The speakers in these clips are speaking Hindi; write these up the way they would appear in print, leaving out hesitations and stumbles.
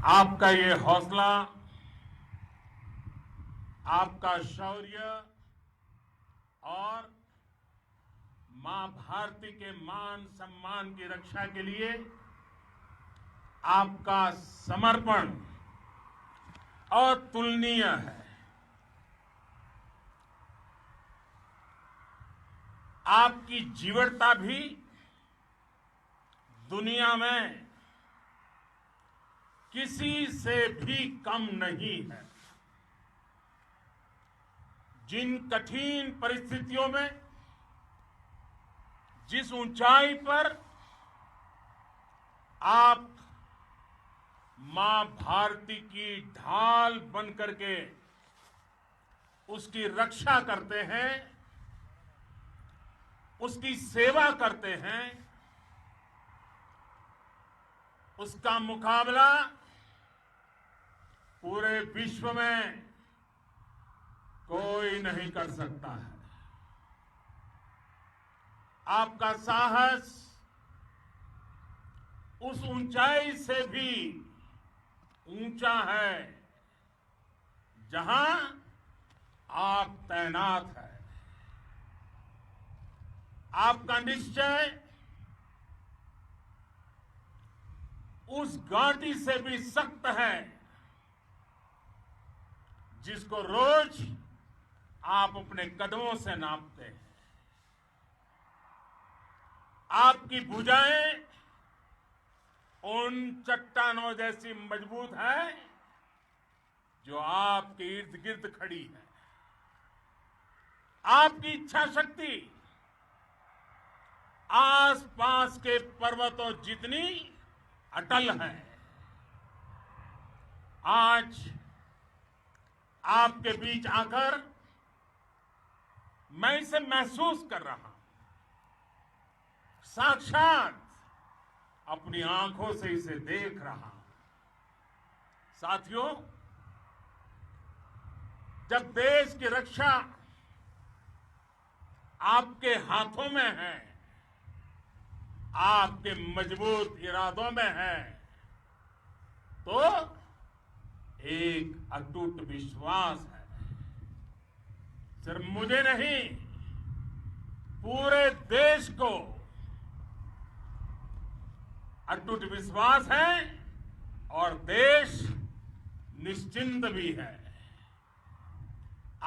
आपका ये हौसला, आपका शौर्य और मां भारती के मान सम्मान की रक्षा के लिए आपका समर्पण अतुलनीय है। आपकी जीवटता भी दुनिया में किसी से भी कम नहीं है। जिन कठिन परिस्थितियों में, जिस ऊंचाई पर आप मां भारती की ढाल बन करके उसकी रक्षा करते हैं, उसकी सेवा करते हैं, उसका मुकाबला पूरे विश्व में कोई नहीं कर सकता है। आपका साहस उस ऊंचाई से भी ऊंचा है जहां आप तैनात हैं। आपका निश्चय उस घाटी से भी सख्त है जिसको रोज आप अपने कदमों से नापते हैं। आपकी भुजाएं उन चट्टानों जैसी मजबूत है जो आपके इर्द गिर्द खड़ी है। आपकी इच्छा शक्ति आसपास के पर्वतों जितनी अटल है। आज आपके बीच आकर मैं इसे महसूस कर रहा हूं, साक्षात अपनी आंखों से इसे देख रहा हूं। साथियों, जब देश की रक्षा आपके हाथों में है, आपके मजबूत इरादों में है, तो एक अटूट विश्वास है। सिर्फ मुझे नहीं, पूरे देश को अटूट विश्वास है और देश निश्चिंत भी है।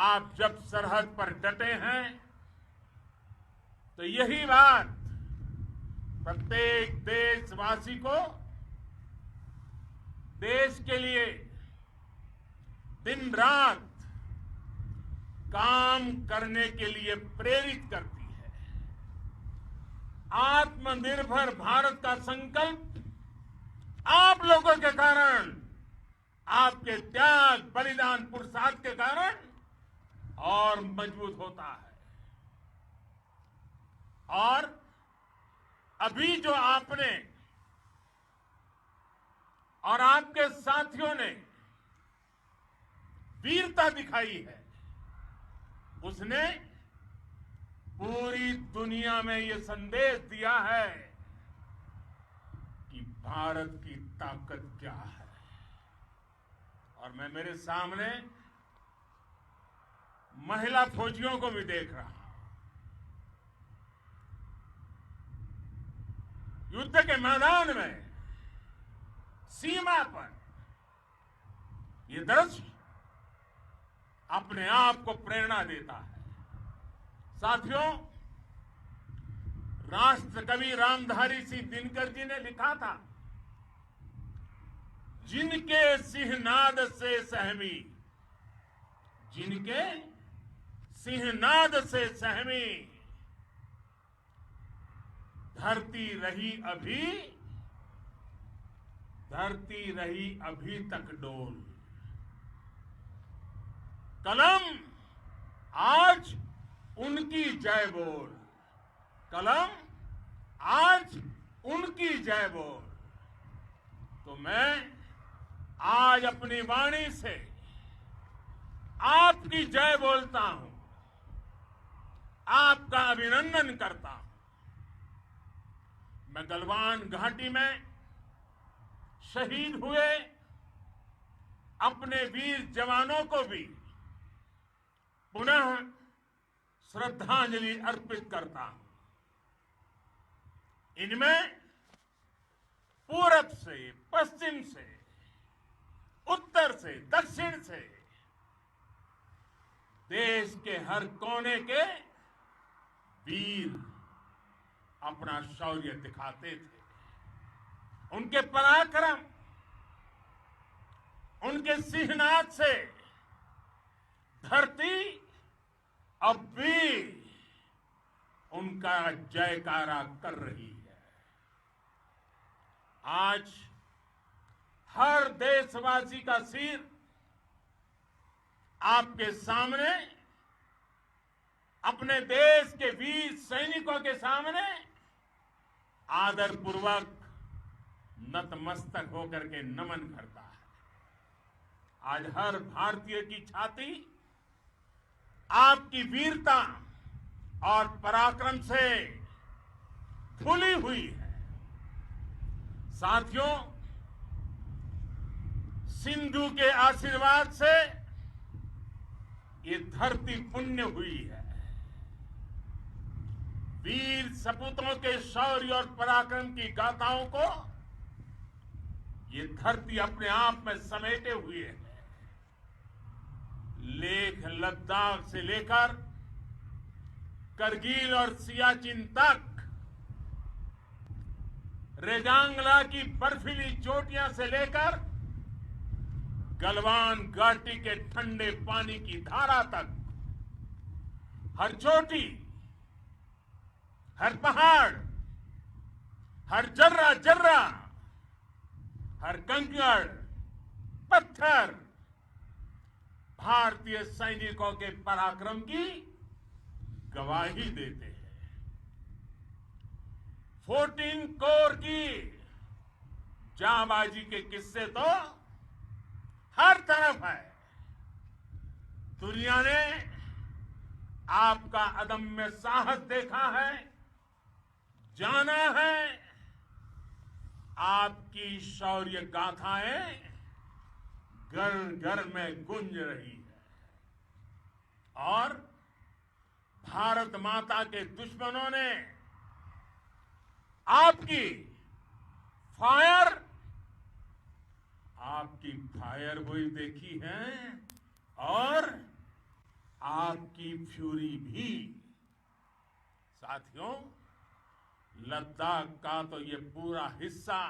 आप जब सरहद पर डटे हैं तो यही बात प्रत्येक देशवासी को देश के लिए दिन रात काम करने के लिए प्रेरित करती है। आत्मनिर्भर भारत का संकल्प आप लोगों के कारण, आपके त्याग, बलिदान, पुरुषार्थ के कारण और मजबूत होता है। और अभी जो आपने और आपके साथियों ने वीरता दिखाई है, उसने पूरी दुनिया में ये संदेश दिया है कि भारत की ताकत क्या है। और मैं मेरे सामने महिला फौजियों को भी देख रहा हूं। युद्ध के मैदान में, सीमा पर ये दृश्य अपने आप को प्रेरणा देता है। साथियों, राष्ट्रकवि रामधारी सिंह दिनकर जी ने लिखा था, जिनके सिंहनाद से सहमी, जिनके सिंहनाद से सहमी धरती रही अभी तक डोल। कलम आज उनकी जय बोल, कलम आज उनकी जय बोल। तो मैं आज अपनी वाणी से आपकी जय बोलता हूं, आपका अभिनंदन करता हूं। मैं गलवान घाटी में शहीद हुए अपने वीर जवानों को भी पुनः श्रद्धांजलि अर्पित करता हूं। इनमें पूरब से, पश्चिम से, उत्तर से, दक्षिण से देश के हर कोने के वीर अपना शौर्य दिखाते थे। उनके पराक्रम, उनके सिंहनाद से धरती अब भी उनका जयकारा कर रही है। आज हर देशवासी का सिर आपके सामने, अपने देश के वीर सैनिकों के सामने आदरपूर्वक नतमस्तक होकर के नमन करता है। आज हर भारतीय की छाती आपकी वीरता और पराक्रम से फूली हुई है। साथियों, सिंधु के आशीर्वाद से ये धरती पुण्य हुई है। वीर सपूतों के शौर्य और पराक्रम की गाथाओं को ये धरती अपने आप में समेटे हुए है। लेह लद्दाख से लेकर करगिल और सियाचिन तक, रेजांगला की बर्फीली चोटियां से लेकर गलवान घाटी के ठंडे पानी की धारा तक, हर चोटी, हर पहाड़, हर जर्रा जर्रा, हर कंकड़ पत्थर भारतीय सैनिकों के पराक्रम की गवाही देते हैं। 14 कोर की जांबाजी के किस्से तो हर तरफ है। दुनिया ने आपका अदम्य साहस देखा है, जाना है। आपकी शौर्य गाथाएं घर घर में गूंज रही है और भारत माता के दुश्मनों ने आपकी फायर हुई देखी है और आपकी फ्यूरी भी। साथियों, लद्दाख का तो ये पूरा हिस्सा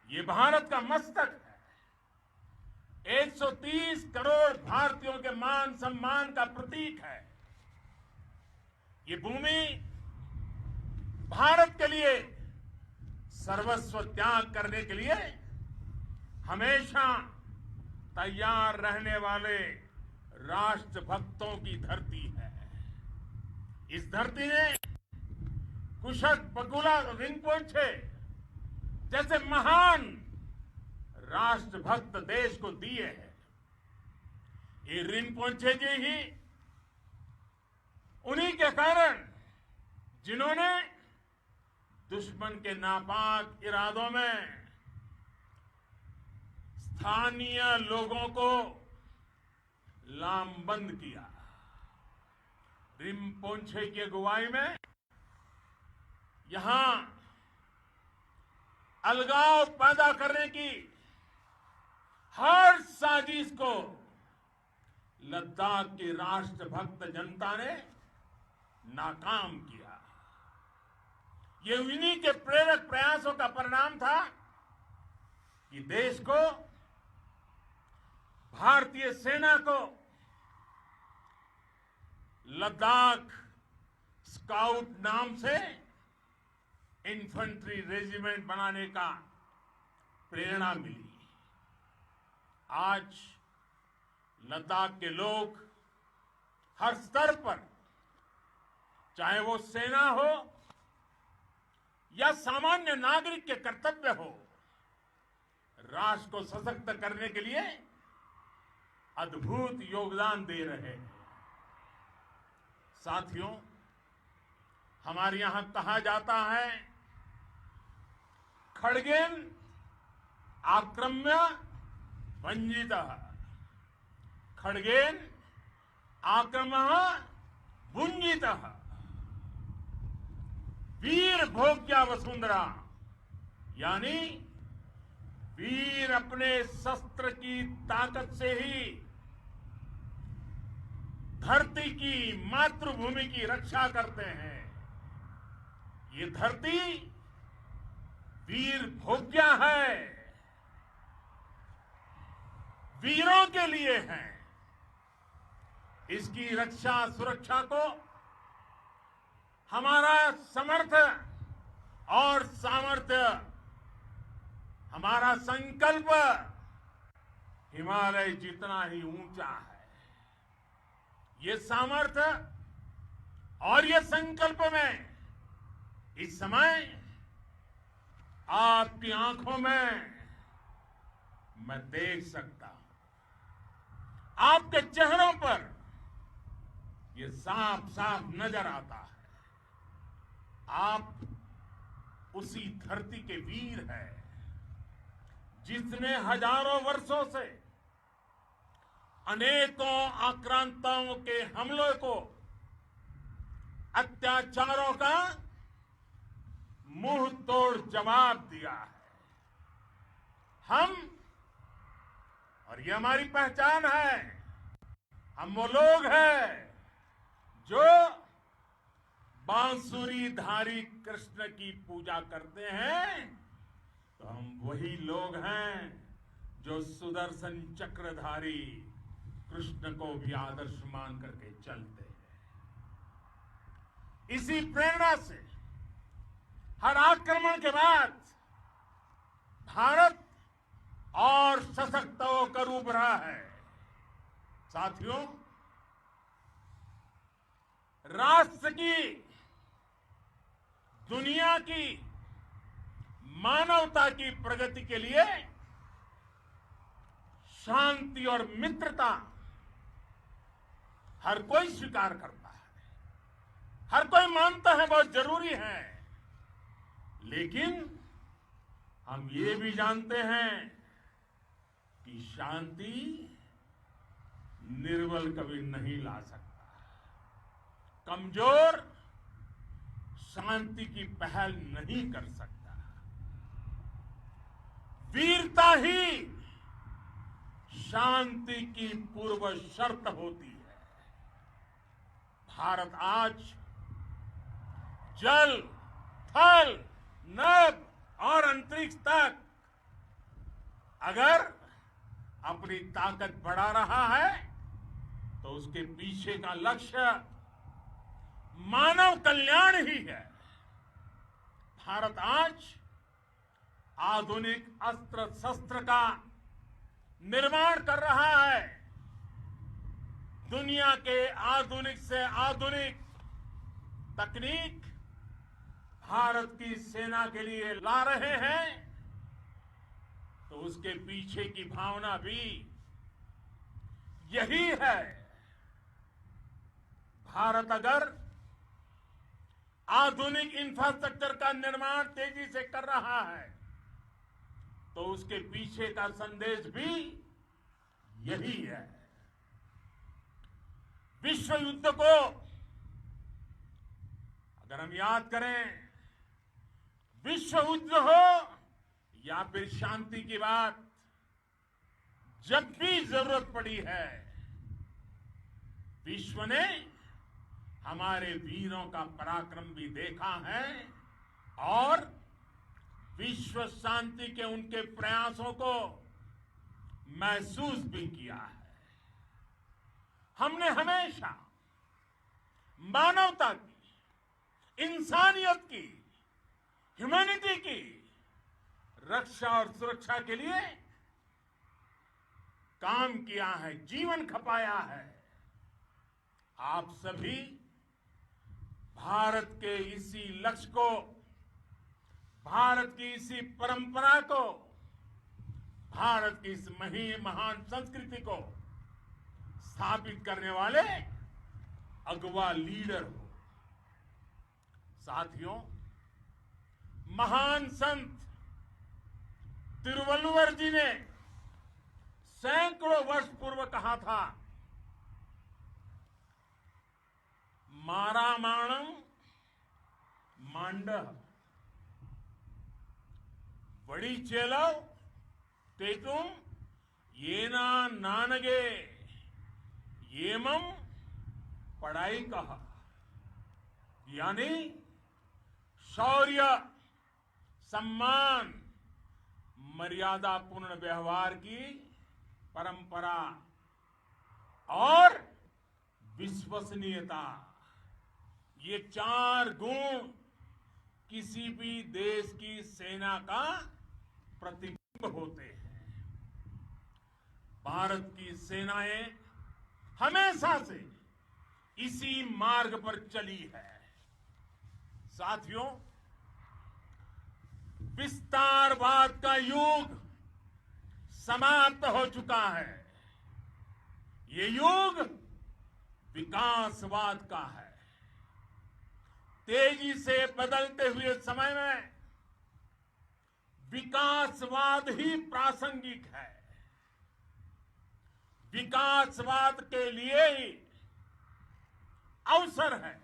ये भारत का मस्तक है। 130 करोड़ भारतीयों के मान सम्मान का प्रतीक है। ये भूमि भारत के लिए सर्वस्व त्याग करने के लिए हमेशा तैयार रहने वाले राष्ट्रभक्तों की धरती है। इस धरती ने कुशक बकुला रिम्पोछे जैसे महान राष्ट्रभक्त देश को दिए हैं। ये रिम्पोछे जी ही उन्हीं के कारण जिन्होंने दुश्मन के नापाक इरादों में स्थानीय लोगों को लामबंद किया। रिम्पोछे की अगुवाई में यहां अलगाव पैदा करने की हर साजिश को लद्दाख की राष्ट्रभक्त जनता ने नाकाम किया। ये उन्हीं के प्रेरक प्रयासों का परिणाम था कि देश को, भारतीय सेना को लद्दाख स्काउट नाम से इन्फेंट्री रेजिमेंट बनाने का प्रेरणा मिली। आज लद्दाख के लोग हर स्तर पर, चाहे वो सेना हो या सामान्य नागरिक के कर्तव्य हो, राष्ट्र को सशक्त करने के लिए अद्भुत योगदान दे रहे हैं। साथियों, हमारे यहां कहा जाता है, खड्गेन आक्रम्य भंजितः खड्गेन आक्रमः भुंजितः वीर भोग्या वसुंधरा, यानी वीर अपने शस्त्र की ताकत से ही धरती की, मातृभूमि की रक्षा करते हैं। ये धरती वीर भोग्या है, वीरों के लिए है। इसकी रक्षा सुरक्षा को हमारा समर्थ और सामर्थ्य, हमारा संकल्प हिमालय जितना ही ऊंचा है। ये सामर्थ्य और ये संकल्प में इस समय आपकी आंखों में मैं देख सकता हूं, आपके चेहरों पर ये साफ साफ नजर आता है। आप उसी धरती के वीर हैं जिसने हजारों वर्षों से अनेकों आक्रांताओं के हमलों को, अत्याचारों का मुंह तोड़ जवाब दिया है। हम, और ये हमारी पहचान है, हम वो लोग हैं जो बांसुरीधारी कृष्ण की पूजा करते हैं, तो हम वही लोग हैं जो सुदर्शन चक्रधारी कृष्ण को भी आदर्श मान करके चलते हैं। इसी प्रेरणा से हर आक्रमण के बाद भारत और सशक्त होकर उभरा है। साथियों, राष्ट्र की, दुनिया की, मानवता की प्रगति के लिए शांति और मित्रता हर कोई स्वीकार करता है, हर कोई मानता है बहुत जरूरी है। लेकिन हम ये भी जानते हैं कि शांति निर्बल कभी नहीं ला सकता। कमजोर शांति की पहल नहीं कर सकता। वीरता ही शांति की पूर्व शर्त होती है। भारत आज जल, थल, नभ और अंतरिक्ष तक अगर अपनी ताकत बढ़ा रहा है तो उसके पीछे का लक्ष्य मानव कल्याण ही है। भारत आज आधुनिक अस्त्र शस्त्र का निर्माण कर रहा है। दुनिया के आधुनिक से आधुनिक तकनीक भारत की सेना के लिए ला रहे हैं, तो उसके पीछे की भावना भी यही है। भारत अगर आधुनिक इंफ्रास्ट्रक्चर का निर्माण तेजी से कर रहा है तो उसके पीछे का संदेश भी यही है। विश्व युद्ध को अगर हम याद करें, विश्व युद्ध हो या फिर शांति की बात, जब भी जरूरत पड़ी है, विश्व ने हमारे वीरों का पराक्रम भी देखा है और विश्व शांति के उनके प्रयासों को महसूस भी किया है। हमने हमेशा मानवता की, इंसानियत की, ह्यूमैनिटी की रक्षा और सुरक्षा के लिए काम किया है, जीवन खपाया है। आप सभी भारत के इसी लक्ष्य को, भारत की इसी परंपरा को, भारत की इस महान संस्कृति को स्थापित करने वाले अगवा लीडर हो। साथियों, महान संत तिरुवल्लुवर जी ने सैकड़ों वर्ष पूर्व कहा था, मारामाणम मांडह वड़ी चेलव तेतुम येना नानगे येमम पढ़ाई कहा। यानी शौर्य, सम्मान, मर्यादापूर्ण व्यवहार की परंपरा और विश्वसनीयता, ये 4 गुण किसी भी देश की सेना का प्रतिबिंब होते हैं। भारत की सेनाएं हमेशा से इसी मार्ग पर चली है। साथियों, विस्तारवाद का युग समाप्त हो चुका है। ये युग विकासवाद का है। तेजी से बदलते हुए समय में विकासवाद ही प्रासंगिक है। विकासवाद के लिए ही अवसर है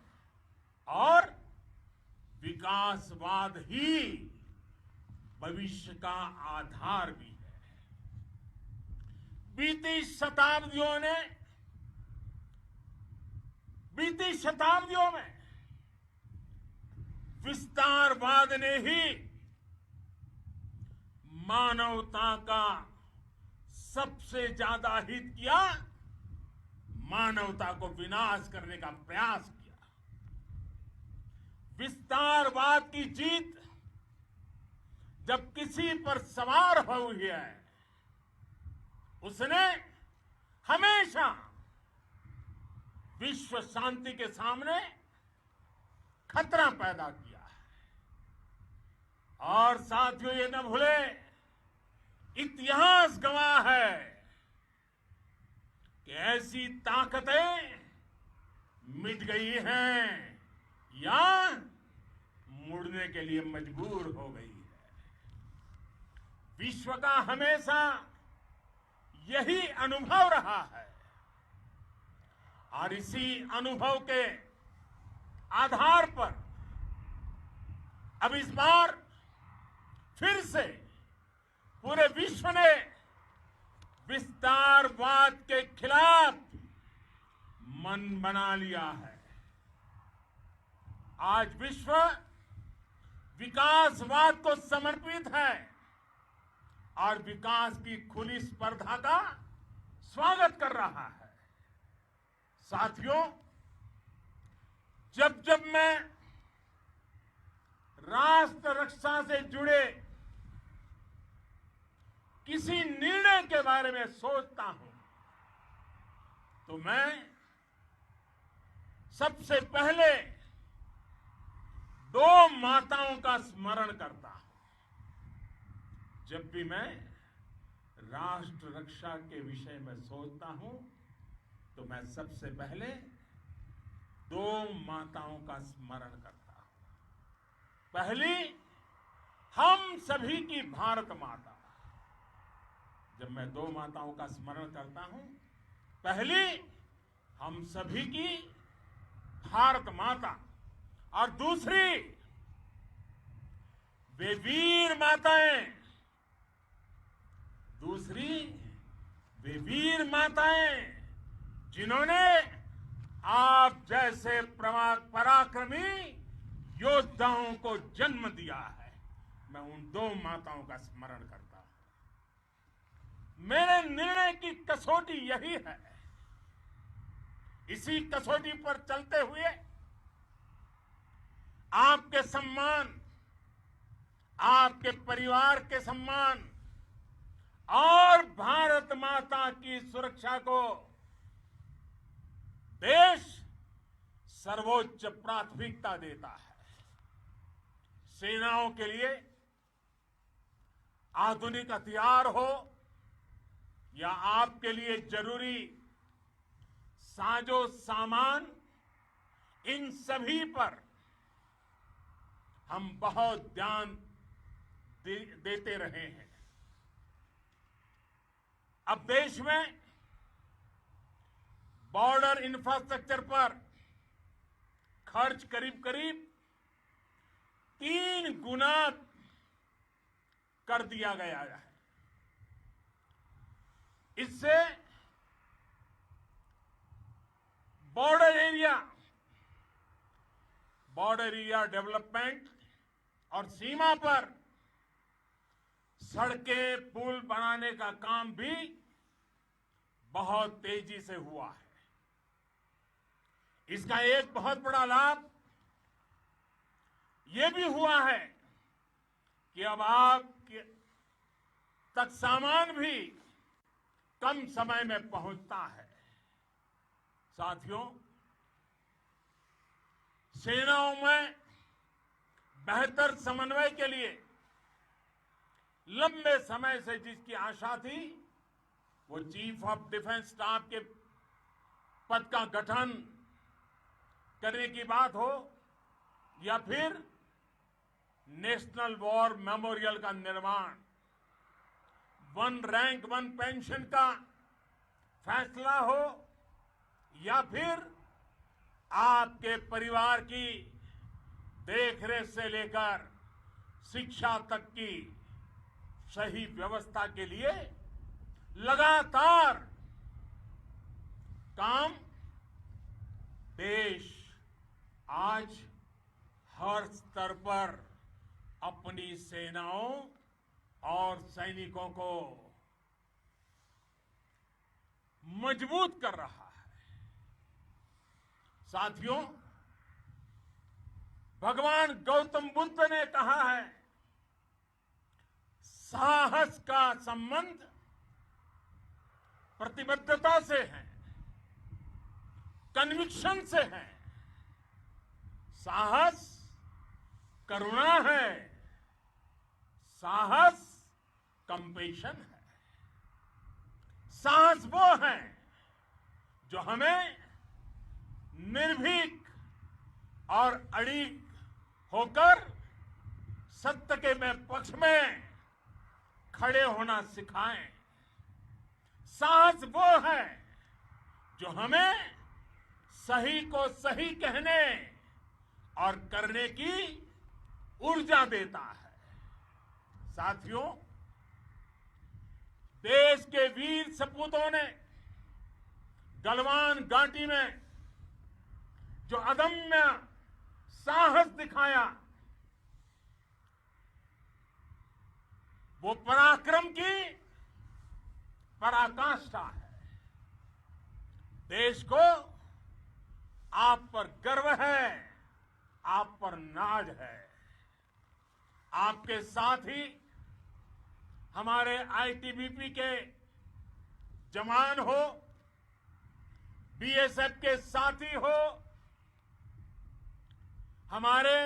और विकासवाद ही भविष्य का आधार भी है। बीती शताब्दियों में विस्तारवाद ने ही मानवता का सबसे ज्यादा हित किया, मानवता को विनाश करने का प्रयास किया। विस्तारवाद की जीत जब किसी पर सवार हुई है, उसने हमेशा विश्व शांति के सामने खतरा पैदा किया है। और साथियों, ये न भूले, इतिहास गवाह है कि ऐसी ताकतें मिट गई हैं या मुड़ने के लिए मजबूर हो गई है। विश्व का हमेशा यही अनुभव रहा है और इसी अनुभव के आधार पर अब इस बार फिर से पूरे विश्व ने विस्तारवाद के खिलाफ मन बना लिया है। आज विश्व विकासवाद को समर्पित है और विकास की खुली स्पर्धा का स्वागत कर रहा है। साथियों, जब जब मैं राष्ट्र रक्षा से जुड़े किसी निर्णय के बारे में सोचता हूं, तो मैं सबसे पहले 2 माताओं का स्मरण करता हूं। जब भी मैं राष्ट्र रक्षा के विषय में सोचता हूं, तो मैं सबसे पहले 2 माताओं का स्मरण करता हूं। पहली, हम सभी की भारत माता। जब मैं 2 माताओं का स्मरण करता हूं, पहली हम सभी की भारत माता और दूसरी वे वीर माताएं, जिन्होंने आप जैसे पराक्रमी योद्धाओं को जन्म दिया है। मैं उन 2 माताओं का स्मरण करता हूं। मेरे निर्णय की कसौटी यही है। इसी कसौटी पर चलते हुए आपके सम्मान, आपके परिवार के सम्मान और भारत माता की सुरक्षा को देश सर्वोच्च प्राथमिकता देता है। सेनाओं के लिए आधुनिक हथियार हो या आपके लिए जरूरी साजो सामान, इन सभी पर हम बहुत ध्यान देते रहे हैं। अब देश में बॉर्डर इंफ्रास्ट्रक्चर पर खर्च करीब करीब 3 गुना कर दिया गया है। इससे बॉर्डर एरिया डेवलपमेंट और सीमा पर सड़कें पुल बनाने का काम भी बहुत तेजी से हुआ है। इसका एक बहुत बड़ा लाभ ये भी हुआ है कि अब आप तक सामान भी कम समय में पहुंचता है। साथियों, सेनाओं में बेहतर समन्वय के लिए लंबे समय से जिसकी आशा थी, वो चीफ ऑफ डिफेंस स्टाफ के पद का गठन करने की बात हो या फिर नेशनल वॉर मेमोरियल का निर्माण, 1 रैंक 1 पेंशन का फैसला हो या फिर आपके परिवार की देखरेख से लेकर शिक्षा तक की सही व्यवस्था के लिए लगातार काम देश आज हर स्तर पर अपनी सेनाओं और सैनिकों को मजबूत कर रहा है। साथियों, भगवान गौतम बुद्ध ने कहा है, साहस का संबंध प्रतिबद्धता से है, कन्विक्शन से है। साहस करुणा है, साहस कंपेशन है। साहस वो है जो हमें निर्भीक और अड़िग होकर सत्य के पक्ष में खड़े होना सिखाएं। साहस वो है जो हमें सही को सही कहने और करने की ऊर्जा देता है। साथियों, देश के वीर सपूतों ने गलवान घाटी में जो अदम्य साहस दिखाया, वो पराक्रम की पराकाष्ठा है। देश को आप पर गर्व है, आप पर नाज है। आपके साथ ही हमारे आईटीबीपी के जवान हो, बीएसएफ के साथी हो, हमारे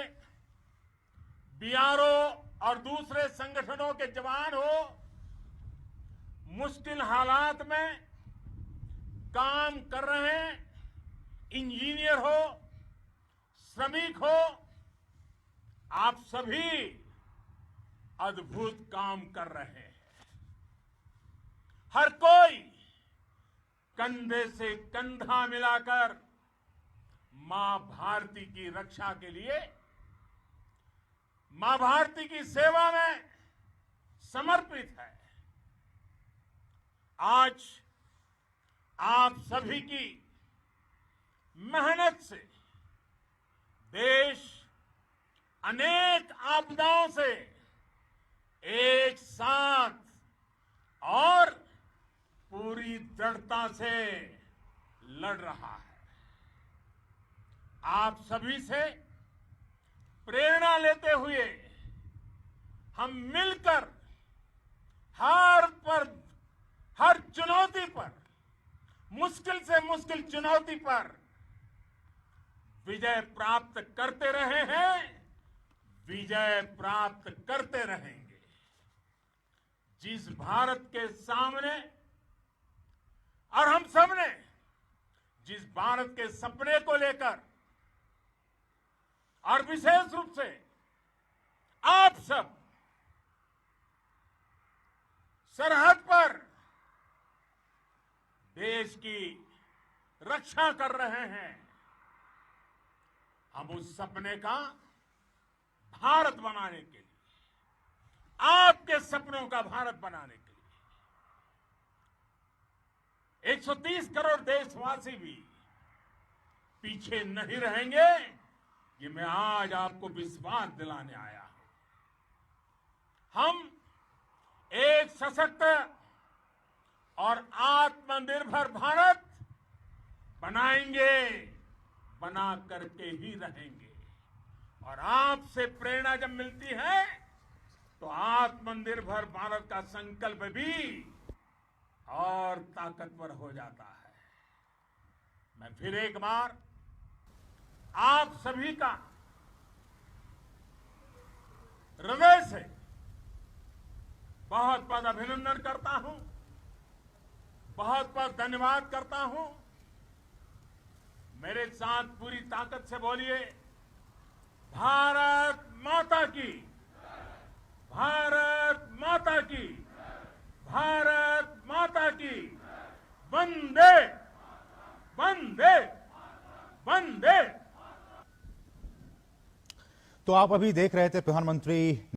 बीआरओ और दूसरे संगठनों के जवान हो, मुश्किल हालात में काम कर रहे इंजीनियर हो, श्रमिक हो, आप सभी अद्भुत काम कर रहे हैं। हर कोई कंधे से कंधा मिलाकर मां भारती की रक्षा के लिए, मां भारती की सेवा में समर्पित है। आज आप सभी की मेहनत से देश अनेक आपदाओं से एक साथ और पूरी दृढ़ता से लड़ रहा है। आप सभी से प्रेरणा लेते हुए हम मिलकर हर चुनौती पर, मुश्किल से मुश्किल चुनौती पर विजय प्राप्त करते रहे हैं, विजय प्राप्त करते रहेंगे। जिस भारत के सामने और हम सबने जिस भारत के सपने को लेकर और विशेष रूप से आप सब सरहद पर देश की रक्षा कर रहे हैं, हम उस सपने का भारत बनाने के लिए, आपके सपनों का भारत बनाने के लिए 130 करोड़ देशवासी भी पीछे नहीं रहेंगे, ये मैं आज आपको विश्वास दिलाने आया हूं। हम एक सशक्त और आत्मनिर्भर भारत बनाएंगे, बना करके ही रहेंगे। और आपसे प्रेरणा जब मिलती है तो आत्मनिर्भर भारत का संकल्प भी और ताकतवर हो जाता है। मैं फिर एक बार आप सभी का हृदय से बहुत बहुत अभिनंदन करता हूं, बहुत बहुत धन्यवाद करता हूं। मेरे साथ पूरी ताकत से बोलिए, भारत माता की, भारत माता की, भारत माता की, वंदे वंदे वंदे। तो आप अभी देख रहे थे प्रधानमंत्री